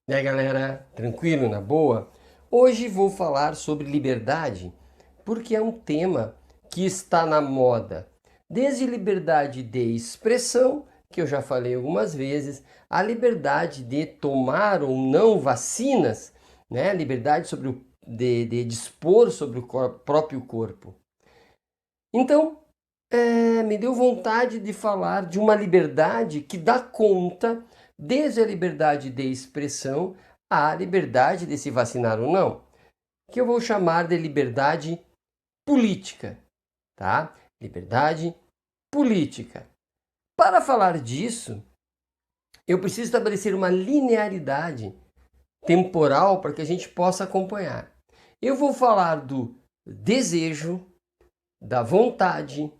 E aí galera, tranquilo, na boa? Hoje vou falar sobre liberdade, porque é um tema que está na moda. Desde liberdade de expressão, que eu já falei algumas vezes, a liberdade de tomar ou não vacinas, né? Liberdade de dispor sobre o próprio corpo. Então, me deu vontade de falar de uma liberdade que dá conta, desde a liberdade de expressão à liberdade de se vacinar ou não, que eu vou chamar de liberdade política, tá? Liberdade política. Para falar disso, eu preciso estabelecer uma linearidade temporal para que a gente possa acompanhar. Eu vou falar do desejo, da vontade,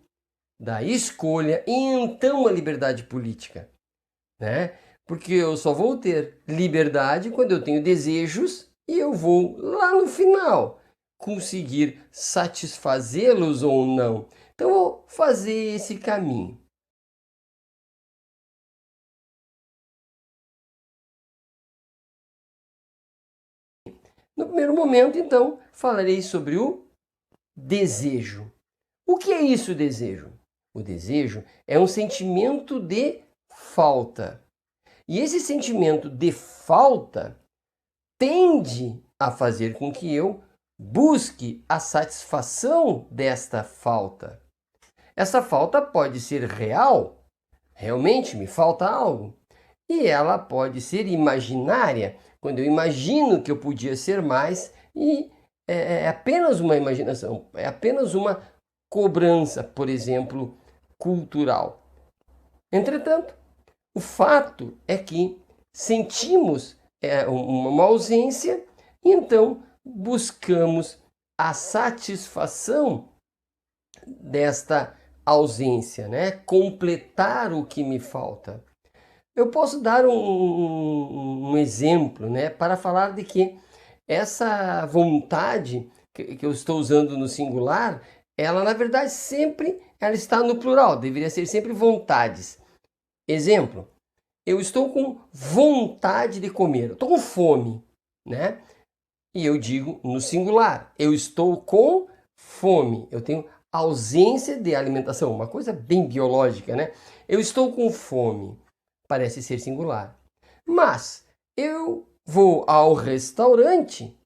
da escolha e então a liberdade política, né? Porque eu só vou ter liberdade quando eu tenho desejos e eu vou lá no final conseguir satisfazê-los ou não. Então eu vou fazer esse caminho. No primeiro momento, então, falarei sobre o desejo. O que é isso, desejo? O desejo é um sentimento de falta. E esse sentimento de falta tende a fazer com que eu busque a satisfação desta falta. Essa falta pode ser real, realmente me falta algo, e ela pode ser imaginária, quando eu imagino que eu podia ser mais e é apenas uma imaginação, é apenas uma cobrança, por exemplo, cultural. Entretanto, o fato é que sentimos uma ausência e então buscamos a satisfação desta ausência, né? Completar o que me falta. Eu posso dar um exemplo, né? Para falar de que essa vontade que eu estou usando no singular, ela na verdade sempre ela está no plural, deveria ser sempre vontades. Exemplo, eu estou com vontade de comer, eu estou com fome, né? E eu digo no singular, eu estou com fome, eu tenho ausência de alimentação, uma coisa bem biológica, né? Eu estou com fome, parece ser singular. Mas eu vou ao restaurante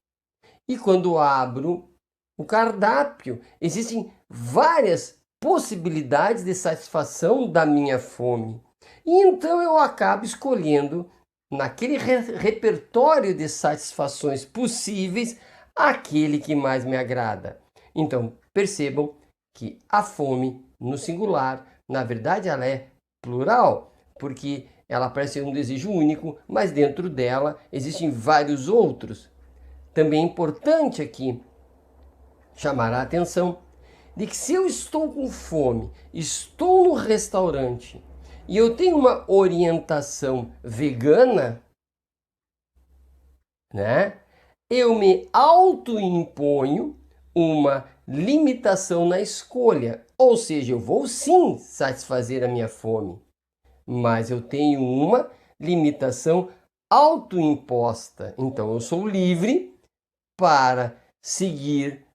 e quando abro o cardápio, existem várias possibilidades de satisfação da minha fome. E então eu acabo escolhendo, naquele repertório de satisfações possíveis, aquele que mais me agrada. Então, percebam que a fome, no singular, na verdade ela é plural, porque ela parece ser um desejo único, mas dentro dela existem vários outros. Também é importante aqui chamar a atenção de que se eu estou com fome, estou no restaurante e eu tenho uma orientação vegana, né? Eu me autoimponho uma limitação na escolha, ou seja, eu vou sim satisfazer a minha fome, mas eu tenho uma limitação autoimposta. Então eu sou livre para seguir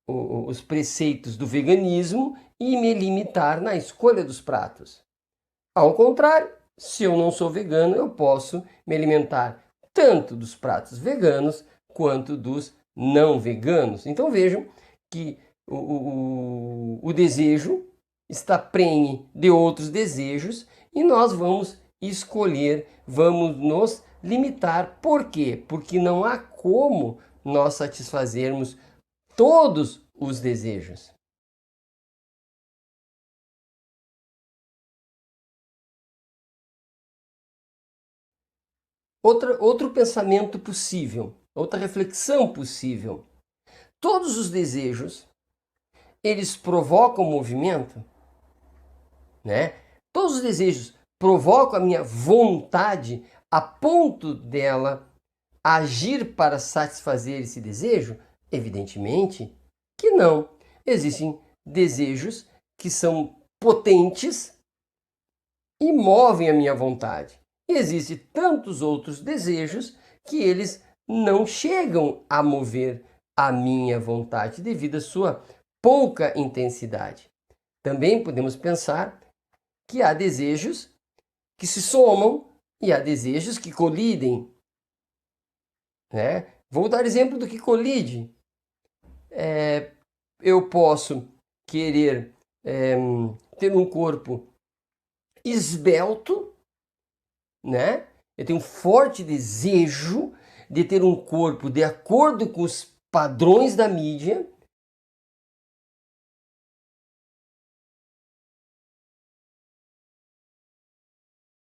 os preceitos do veganismo e me limitar na escolha dos pratos. Ao contrário, se eu não sou vegano, eu posso me alimentar tanto dos pratos veganos quanto dos não veganos. Então vejam que o desejo está prenhe de outros desejos e nós vamos escolher, vamos nos limitar. Por quê? Porque não há como nós satisfazermos todos os desejos. Outro pensamento possível, outra reflexão possível. Todos os desejos, eles provocam movimento, né? Todos os desejos provocam a minha vontade a ponto dela agir para satisfazer esse desejo? Evidentemente que não. Existem desejos que são potentes e movem a minha vontade. E existem tantos outros desejos que eles não chegam a mover a minha vontade devido à sua pouca intensidade. Também podemos pensar que há desejos que se somam e há desejos que colidem, né? Vou dar exemplo do que colide. Eu posso querer ter um corpo esbelto, né? Eu tenho um forte desejo de ter um corpo de acordo com os padrões da mídia.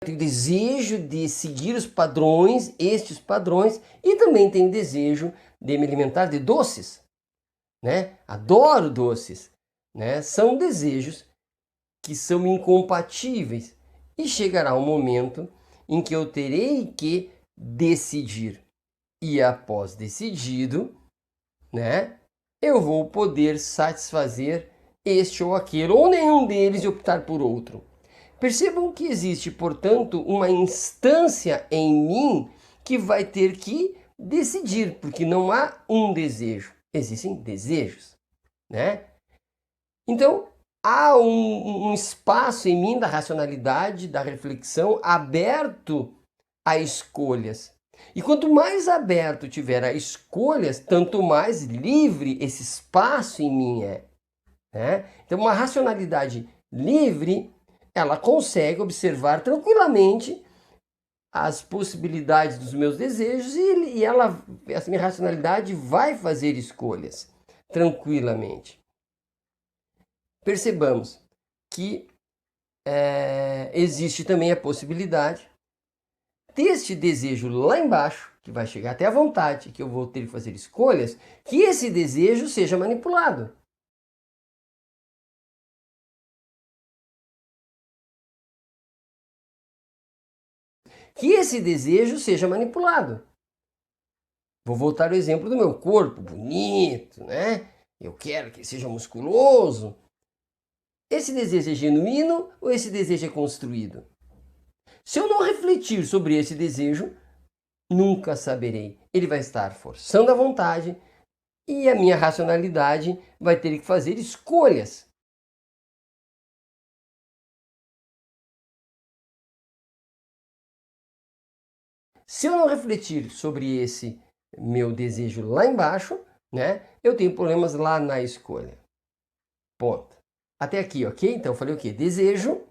Eu tenho desejo de seguir os padrões, estes padrões, e também tenho desejo de me alimentar de doces, né? Adoro doces, né? São desejos que são incompatíveis e chegará um momento em que eu terei que decidir. E após decidido, né, eu vou poder satisfazer este ou aquele, ou nenhum deles e optar por outro. Percebam que existe, portanto, uma instância em mim que vai ter que decidir, porque não há um desejo, existem desejos, né? Então, há um espaço em mim da racionalidade, da reflexão, aberto a escolhas. E quanto mais aberto tiver a escolhas, tanto mais livre esse espaço em mim é, né? Então, uma racionalidade livre, ela consegue observar tranquilamente as possibilidades dos meus desejos e essa minha racionalidade vai fazer escolhas tranquilamente. Percebamos que existe também a possibilidade deste desejo lá embaixo, que vai chegar até a vontade, que eu vou ter que fazer escolhas, que esse desejo seja manipulado. Que esse desejo seja manipulado. Vou voltar ao exemplo do meu corpo, bonito, né? Eu quero que seja musculoso. Esse desejo é genuíno ou esse desejo é construído? Se eu não refletir sobre esse desejo, nunca saberei. Ele vai estar forçando a vontade e a minha racionalidade vai ter que fazer escolhas. Se eu não refletir sobre esse meu desejo lá embaixo, né, eu tenho problemas lá na escolha. Ponto. Até aqui, ok? Então eu falei o quê? Desejo,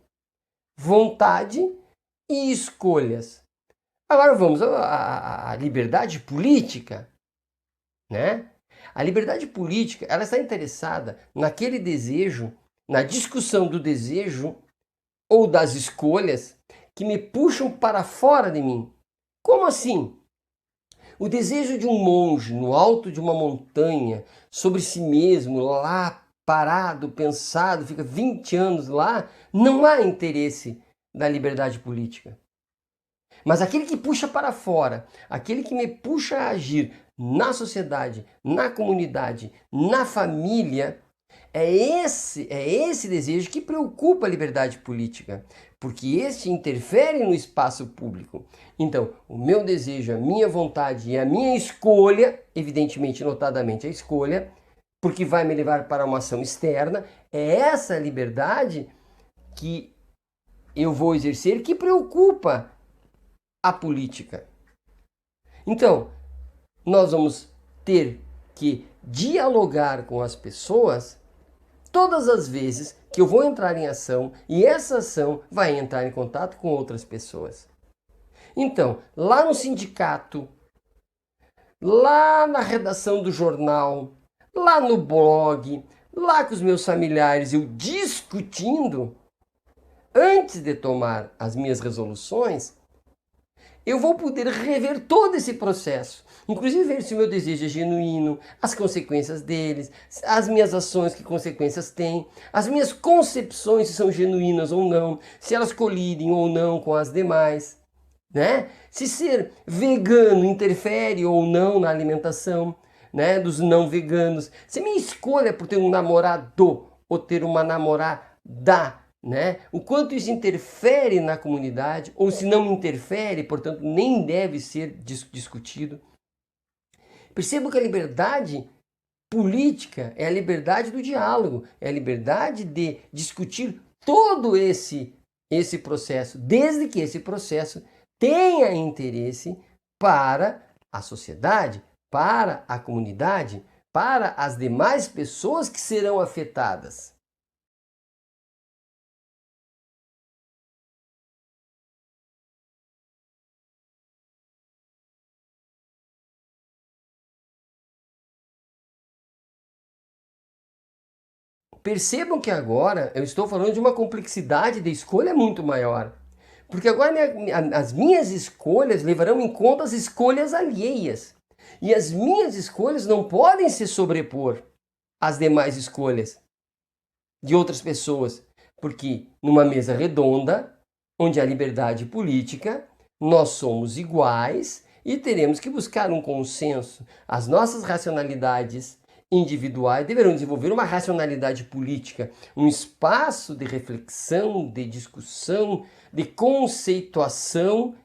vontade e escolhas. Agora vamos à liberdade política, né? A liberdade política, ela está interessada naquele desejo, na discussão do desejo ou das escolhas que me puxam para fora de mim. Como assim? O desejo de um monge no alto de uma montanha, sobre si mesmo, lá parado, pensado, fica 20 anos lá, não há interesse da liberdade política. Mas aquele que puxa para fora, aquele que me puxa a agir na sociedade, na comunidade, na família, é esse desejo que preocupa a liberdade política, porque este interfere no espaço público. Então, o meu desejo, a minha vontade e a minha escolha, evidentemente, notadamente a escolha, porque vai me levar para uma ação externa, é essa liberdade que eu vou exercer que preocupa a política. Então, nós vamos ter que dialogar com as pessoas todas as vezes que eu vou entrar em ação e essa ação vai entrar em contato com outras pessoas. Então, lá no sindicato, lá na redação do jornal, lá no blog, lá com os meus familiares, eu discutindo, antes de tomar as minhas resoluções, eu vou poder rever todo esse processo, inclusive ver se o meu desejo é genuíno, as consequências deles, as minhas ações, que consequências têm, as minhas concepções se são genuínas ou não, se elas colidem ou não com as demais, né? Se ser vegano interfere ou não na alimentação, né, dos não veganos, se minha escolha por ter um namorado ou ter uma namorada né? O quanto isso interfere na comunidade, ou se não interfere, portanto, nem deve ser discutido. Perceba que a liberdade política é a liberdade do diálogo, é a liberdade de discutir todo esse processo, desde que esse processo tenha interesse para a sociedade, para a comunidade, para as demais pessoas que serão afetadas. Percebam que agora eu estou falando de uma complexidade de escolha muito maior. Porque agora as minhas escolhas levarão em conta as escolhas alheias. E as minhas escolhas não podem se sobrepor às demais escolhas de outras pessoas. Porque numa mesa redonda, onde há liberdade política, nós somos iguais e teremos que buscar um consenso. As nossas racionalidades individuais deverão desenvolver uma racionalidade política, um espaço de reflexão, de discussão, de conceituação,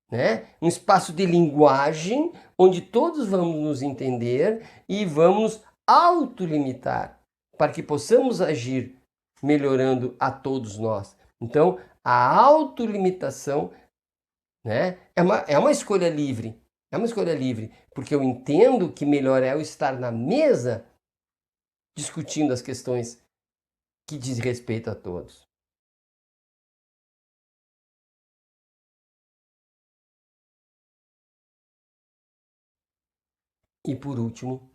né? Um espaço de linguagem onde todos vamos nos entender e vamos autolimitar para que possamos agir melhorando a todos nós. Então, a autolimitação, né, é uma escolha livre. É uma escolha livre, porque eu entendo que melhor é eu estar na mesa discutindo as questões que diz respeito a todos. E por último,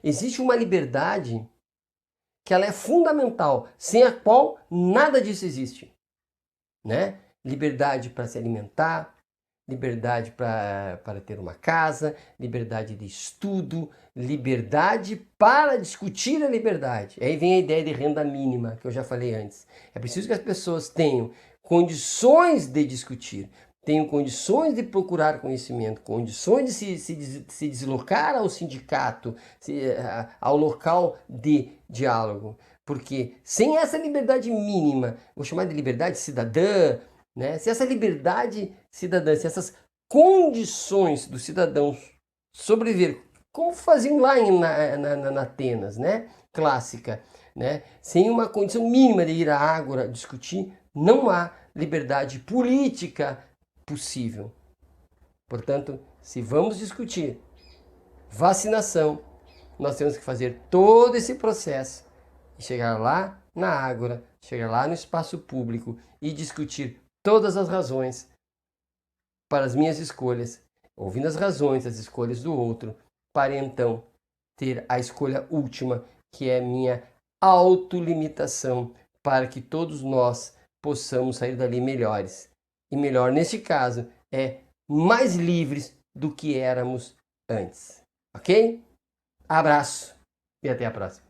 existe uma liberdade que ela é fundamental, sem a qual nada disso existe, né? Liberdade para se alimentar, liberdade para ter uma casa, liberdade de estudo, liberdade para discutir a liberdade. Aí vem a ideia de renda mínima, que eu já falei antes. É preciso que as pessoas tenham condições de discutir, tenham condições de procurar conhecimento, condições de se deslocar ao sindicato, ao local de diálogo. Porque sem essa liberdade mínima, vou chamar de liberdade cidadã, né? Se essa liberdade cidadã, se essas condições do cidadão sobreviver, como faziam lá na Atenas, né? Clássica, né? Sem uma condição mínima de ir à ágora discutir, não há liberdade política possível. Portanto, se vamos discutir vacinação, nós temos que fazer todo esse processo e chegar lá na ágora, chegar lá no espaço público e discutir todas as razões para as minhas escolhas, ouvindo as razões, as escolhas do outro, para então ter a escolha última, que é minha autolimitação, para que todos nós possamos sair dali melhores. E melhor neste caso é mais livres do que éramos antes. Ok? Abraço e até a próxima.